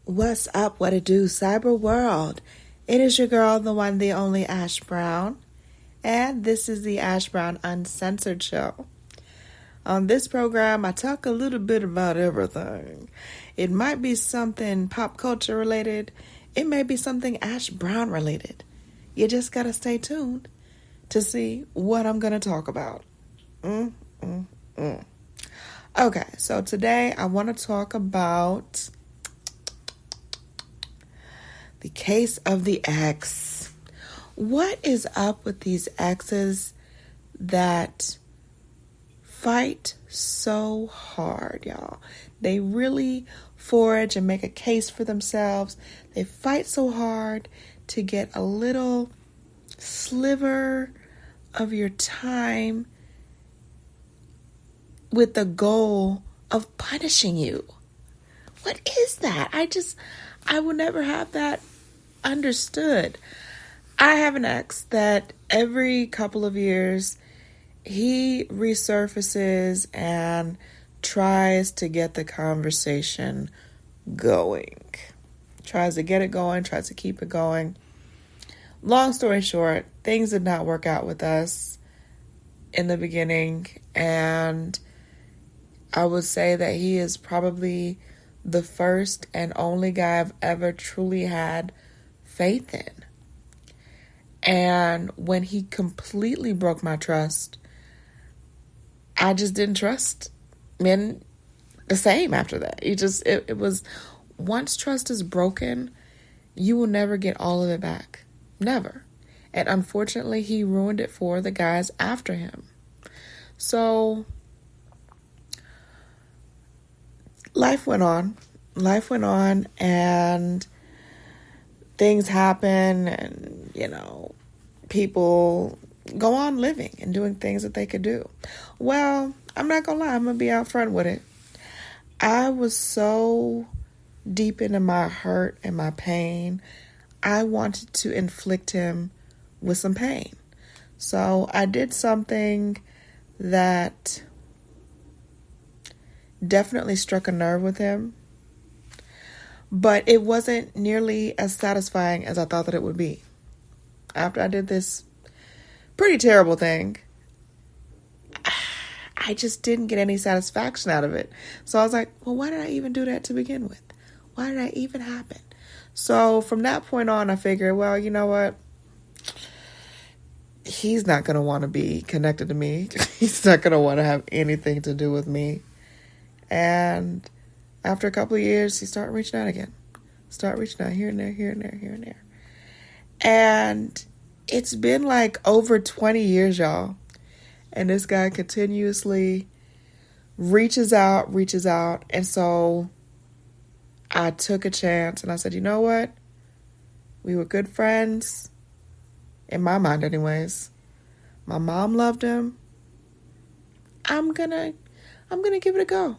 What's up? What it do, cyber world? It is your girl, the one, the only Ash Brown, and this is the Ash Brown Uncensored Show. On this program, I talk a little bit about everything. It might be something pop culture related. It may be something Ash Brown related. You just gotta stay tuned to see what I'm gonna talk about. Okay, so today I want to talk about the case of the ex. What is up with these exes that fight so hard, y'all? They really forage and make a case for themselves. They fight so hard to get a little sliver of your time with the goal of punishing you. What is that? I will never have that understood. I have an ex that every couple of years he resurfaces and tries to get the conversation going. Tries to get it going, tries to keep it going. Long story short, things did not work out with us in the beginning, and I would say that he is probably the first and only guy I've ever truly had faith in. And when he completely broke my trust, I just didn't trust men the same after that. It was, once trust is broken, you will never get all of it back. Never. And unfortunately, he ruined it for the guys after him. So life went on, and things happen, and, people go on living and doing things that they could do. Well, I'm not gonna lie, I'm gonna be out front with it. I was so deep into my hurt and my pain, I wanted to inflict him with some pain. So I did something that definitely struck a nerve with him, but it wasn't nearly as satisfying as I thought that it would be. After I did this pretty terrible thing, I just didn't get any satisfaction out of it. So I was like, well, why did I even do that to begin with? Why did that even happen? So from that point on, I figured, well, you know what? He's not going to want to be connected to me. He's not going to want to have anything to do with me. And after a couple of years, he started reaching out again. Start reaching out here and there, here and there, here and there. And it's been like over 20 years, y'all. And this guy continuously reaches out. And so I took a chance and I said, you know what? We were good friends. In my mind, anyways. My mom loved him. I'm gonna give it a go.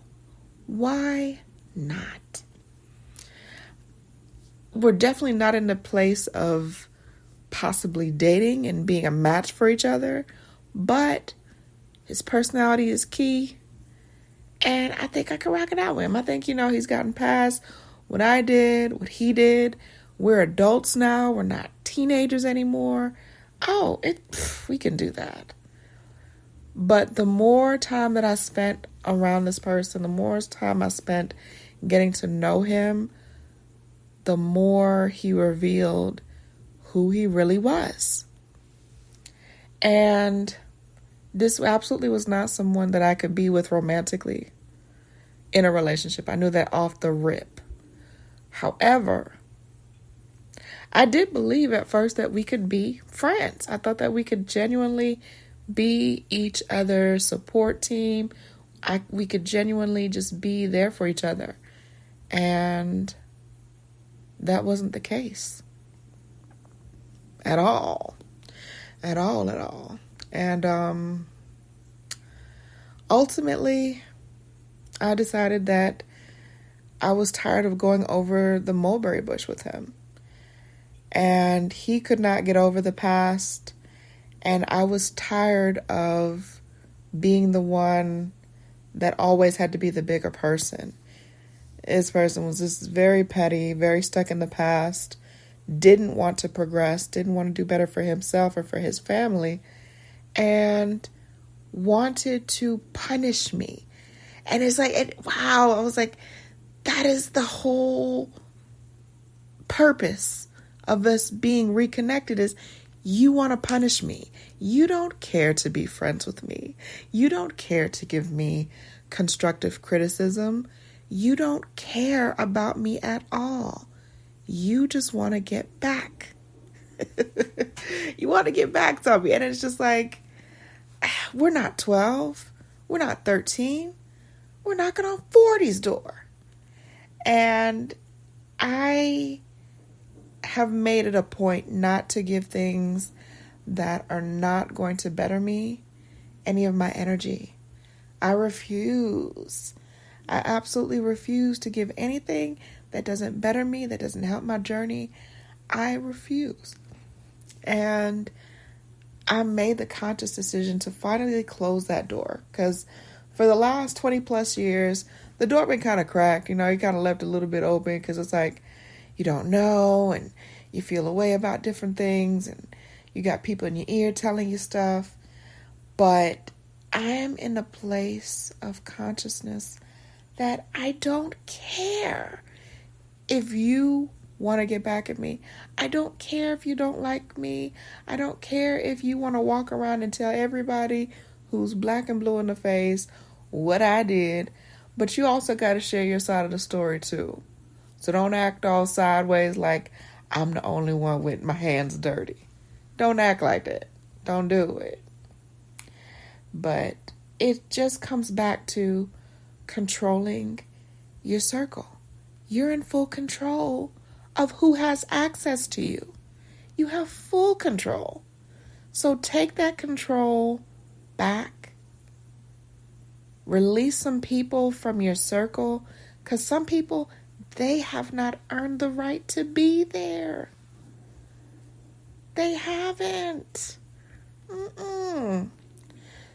Why not? We're definitely not in the place of possibly dating and being a match for each other, but his personality is key, and I think I can rock it out with him. I think, he's gotten past what I did, what he did. We're adults now. We're not teenagers anymore. We can do that. But the more time that I spent around this person, the more time I spent getting to know him, the more he revealed who he really was. And this absolutely was not someone that I could be with romantically in a relationship. I knew that off the rip. However, I did believe at first that we could be friends. I thought that we could genuinely be each other's support team. We could genuinely just be there for each other. And that wasn't the case. At all. And ultimately, I decided that I was tired of going over the mulberry bush with him. And he could not get over the past. And I was tired of being the one that always had to be the bigger person. This person was just very petty, very stuck in the past, didn't want to progress, didn't want to do better for himself or for his family, and wanted to punish me. And it's like, wow, I was like, that is the whole purpose of us being reconnected, is you want to punish me. You don't care to be friends with me. You don't care to give me constructive criticism. You don't care about me at all. You just want to get back. You want to get back to me. And it's just like, we're not 12. We're not 13. We're knocking on 40's door. And I have made it a point not to give things that are not going to better me any of my energy. I refuse. I absolutely refuse to give anything that doesn't better me, that doesn't help my journey. I refuse. And I made the conscious decision to finally close that door, because for the last 20 plus years, the door been kind of cracked. You know, you kind of left a little bit open because it's like, you don't know, and you feel a way about different things, and you got people in your ear telling you stuff. But I am in a place of consciousness that I don't care if you want to get back at me. I don't care if you don't like me. I don't care if you want to walk around and tell everybody who's black and blue in the face what I did. But you also got to share your side of the story too. So don't act all sideways like I'm the only one with my hands dirty. Don't act like that. Don't do it. But it just comes back to controlling your circle. You're in full control of who has access to you. You have full control. So take that control back. Release some people from your circle, because some people, they have not earned the right to be there. They haven't.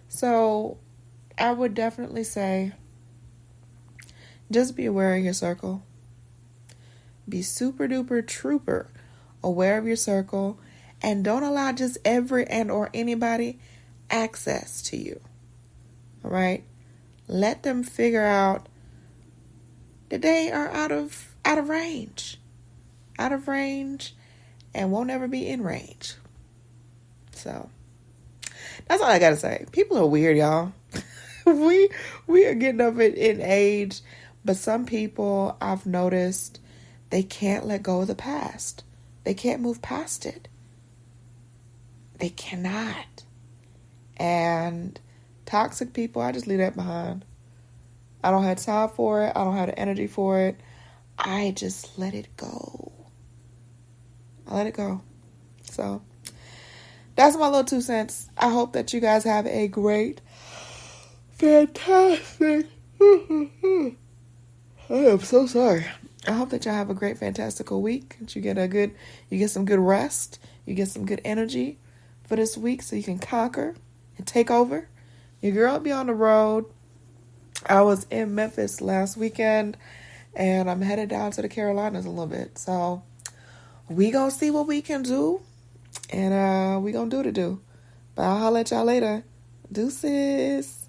So I would definitely say, just be aware of your circle. Be super duper trooper aware of your circle, and don't allow just every and or anybody access to you. All right? Let them figure out that they are out of range. Out of range, and won't ever be in range. So that's all I gotta say. People are weird, y'all. we are getting up in age, but some people, I've noticed, they can't let go of the past. They can't move past it. They cannot. And toxic people, I just leave that behind. I don't have time for it. I don't have the energy for it. I just let it go. I let it go. So that's my little 2 cents. I hope that you guys have a great, fantastic, I am so sorry. I hope that y'all have a great, fantastical week. That you get some good rest. You get some good energy for this week so you can conquer and take over. Your girl be on the road. I was in Memphis last weekend, and I'm headed down to the Carolinas a little bit. So we gonna see what we can do, and we gonna do. But I'll holler at y'all later. Deuces.